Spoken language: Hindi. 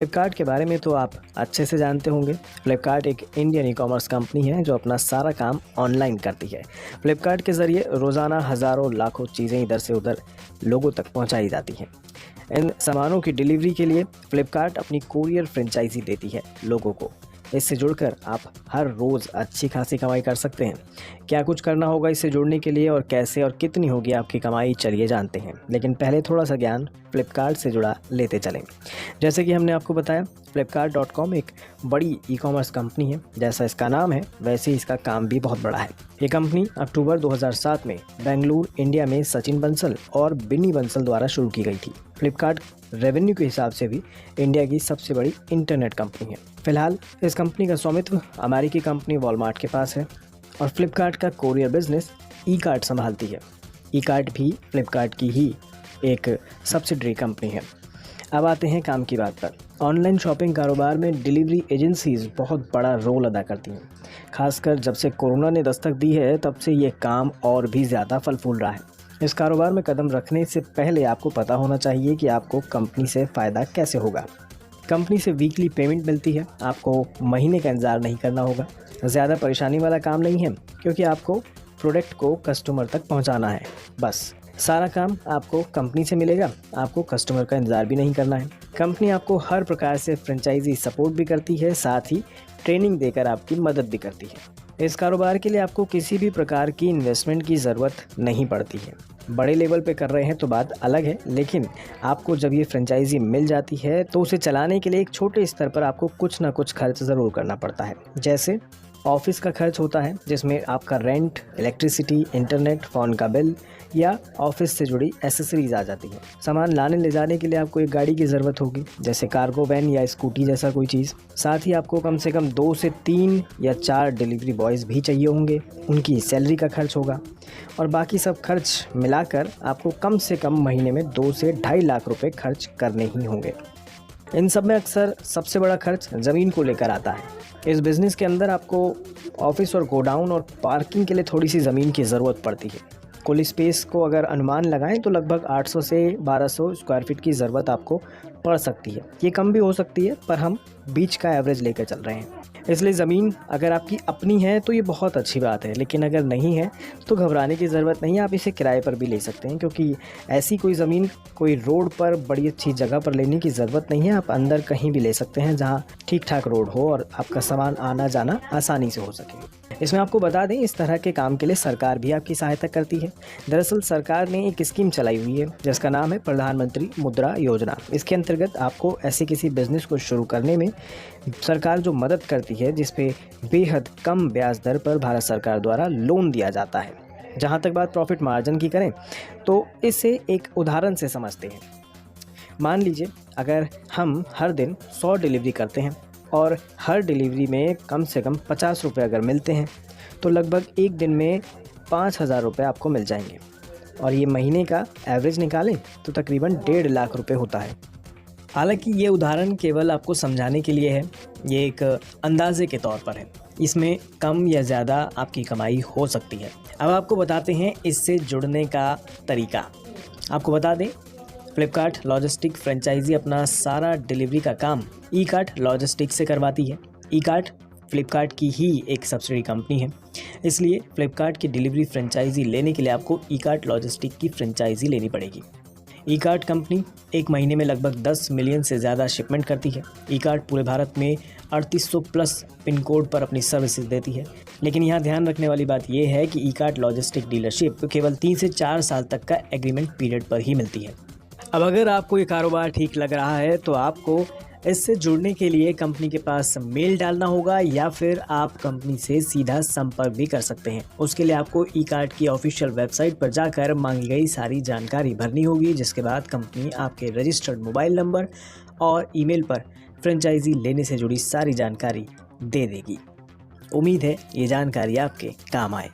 फ्लिपकार्ट के बारे में तो आप अच्छे से जानते होंगे। फ्लिपकार्ट एक इंडियन ई-कॉमर्स कंपनी है जो अपना सारा काम ऑनलाइन करती है। फ्लिपकार्ट के ज़रिए रोज़ाना हज़ारों लाखों चीज़ें इधर से उधर लोगों तक पहुंचाई जाती हैं। इन सामानों की डिलीवरी के लिए फ्लिपकार्ट अपनी कोरियर फ्रेंचाइजी देती है लोगों को। इससे जुड़कर आप हर रोज़ अच्छी खासी कमाई कर सकते हैं। क्या कुछ करना होगा इससे जुड़ने के लिए और कैसे और कितनी होगी आपकी कमाई, चलिए जानते हैं। लेकिन पहले थोड़ा सा ज्ञान फ्लिपकार्ट से जुड़ा लेते चलें। जैसे कि हमने आपको बताया, फ्लिपकार्ट.com एक बड़ी ई-कॉमर्स कंपनी है। जैसा इसका नाम है वैसे ही इसका काम भी बहुत बड़ा है। ये कंपनी अक्टूबर 2007 में बेंगलुरु, इंडिया में सचिन बंसल और बिन्नी बंसल द्वारा शुरू की गई थी। फ्लिपकार्ट रेवेन्यू के हिसाब से भी इंडिया की सबसे बड़ी इंटरनेट कंपनी है। फिलहाल इस कंपनी का स्वामित्व अमेरिकी कंपनी वॉलमार्ट के पास है और फ्लिपकार्ट का कोरियर बिजनेस ई-कार्ट संभालती है। ई-कार्ट भी फ्लिपकार्ट की ही एक सब्सिडरी कंपनी है। अब आते हैं काम की बात पर। ऑनलाइन शॉपिंग कारोबार में डिलीवरी एजेंसीज बहुत बड़ा रोल अदा करती हैं। खासकर जब से कोरोना ने दस्तक दी है तब से ये काम और भी ज़्यादा फल फूल रहा है। इस कारोबार में कदम रखने से पहले आपको पता होना चाहिए कि आपको कंपनी से फ़ायदा कैसे होगा। कंपनी से वीकली पेमेंट मिलती है, आपको महीने का इंतज़ार नहीं करना होगा। ज़्यादा परेशानी वाला काम नहीं है क्योंकि आपको प्रोडक्ट को कस्टमर तक पहुंचाना है। बस सारा काम आपको कंपनी से मिलेगा, आपको कस्टमर का इंतज़ार भी नहीं करना है। कंपनी आपको हर प्रकार से फ्रेंचाइजी सपोर्ट भी करती है, साथ ही ट्रेनिंग देकर आपकी मदद भी करती है। इस कारोबार के लिए आपको किसी भी प्रकार की इन्वेस्टमेंट की ज़रूरत नहीं पड़ती है। बड़े लेवल पे कर रहे हैं तो बात अलग है, लेकिन आपको जब ये फ्रेंचाइजी मिल जाती है तो उसे चलाने के लिए एक छोटे स्तर पर आपको कुछ ना कुछ खर्च ज़रूर करना पड़ता है। जैसे ऑफिस का खर्च होता है जिसमें आपका रेंट, इलेक्ट्रिसिटी, इंटरनेट, फ़ोन का बिल या ऑफिस से जुड़ी एसेसरीज आ जाती है। सामान लाने ले जाने के लिए आपको एक गाड़ी की ज़रूरत होगी, जैसे कार्गो वैन या स्कूटी जैसा कोई चीज़। साथ ही आपको कम से कम 2 से 3 या 4 डिलीवरी बॉयज़ भी चाहिए होंगे, उनकी सैलरी का खर्च होगा और बाकी सब खर्च मिलाकर आपको कम से कम महीने में 2 से 2.5 लाख रुपये खर्च करने ही होंगे। इन सब में अक्सर सबसे बड़ा खर्च ज़मीन को लेकर आता है। इस बिज़नेस के अंदर आपको ऑफिस और गोडाउन और पार्किंग के लिए थोड़ी सी ज़मीन की ज़रूरत पड़ती है। कुल स्पेस को अगर अनुमान लगाएं तो लगभग 800 से 1200 स्क्वायर फीट की ज़रूरत आपको पड़ सकती है। ये कम भी हो सकती है, पर हम बीच का एवरेज लेकर चल रहे हैं। इसलिए ज़मीन अगर आपकी अपनी है तो ये बहुत अच्छी बात है, लेकिन अगर नहीं है तो घबराने की ज़रूरत नहीं है। आप इसे किराए पर भी ले सकते हैं, क्योंकि ऐसी कोई ज़मीन कोई रोड पर बड़ी अच्छी जगह पर लेने की ज़रूरत नहीं है। आप अंदर कहीं भी ले सकते हैं जहाँ ठीक ठाक रोड हो और आपका सामान आना जाना आसानी से हो सके। इसमें आपको बता दें, इस तरह के काम के लिए सरकार भी आपकी सहायता करती है। दरअसल सरकार ने एक स्कीम चलाई हुई है जिसका नाम है प्रधानमंत्री मुद्रा योजना। इसके अंतर्गत आपको ऐसे किसी बिजनेस को शुरू करने में सरकार जो मदद करती है, जिसपे बेहद कम ब्याज दर पर भारत सरकार द्वारा लोन दिया जाता है। जहाँ तक बात प्रॉफिट मार्जिन की करें तो इसे एक उदाहरण से समझते हैं। मान लीजिए अगर हम हर दिन 100 डिलीवरी करते हैं और हर डिलीवरी में कम से कम 50 रुपये अगर मिलते हैं तो लगभग एक दिन में 5,000 रुपये आपको मिल जाएंगे और ये महीने का एवरेज निकालें तो तकरीबन 1.5 लाख रुपये होता है। हालांकि ये उदाहरण केवल आपको समझाने के लिए है, ये एक अंदाजे के तौर पर है। इसमें कम या ज़्यादा आपकी कमाई हो सकती है। अब आपको बताते हैं इससे जुड़ने का तरीका। आपको बता दें, फ्लिपकार्ट लॉजिस्टिक फ्रेंचाइजी अपना सारा डिलीवरी का काम ई-कार्ट लॉजिस्टिक से करवाती है। ई-कार्ट फ्लिपकार्ट की ही एक सब्सिडरी कंपनी है, इसलिए फ्लिपकार्ट की डिलीवरी फ्रेंचाइजी लेने के लिए आपको ई-कार्ट लॉजिस्टिक की फ्रेंचाइजी लेनी पड़ेगी। ई-कार्ट कंपनी एक महीने में लगभग 10 मिलियन से ज़्यादा शिपमेंट करती है। ई-कार्ट पूरे भारत में 3800 प्लस पिन कोड पर अपनी सर्विसेज देती है। लेकिन यहाँ ध्यान रखने वाली बात यह है कि ई-कार्ट लॉजिस्टिक डीलरशिप केवल 3 से 4 साल तक का एग्रीमेंट पीरियड पर ही मिलती है। अब अगर आपको ये कारोबार ठीक लग रहा है तो आपको इससे जुड़ने के लिए कंपनी के पास मेल डालना होगा या फिर आप कंपनी से सीधा संपर्क भी कर सकते हैं। उसके लिए आपको ई-कार्ट की ऑफिशियल वेबसाइट पर जाकर मांगी गई सारी जानकारी भरनी होगी, जिसके बाद कंपनी आपके रजिस्टर्ड मोबाइल नंबर और ईमेल पर फ्रेंचाइजी लेने से जुड़ी सारी जानकारी दे देगी। उम्मीद है ये जानकारी आपके काम आए।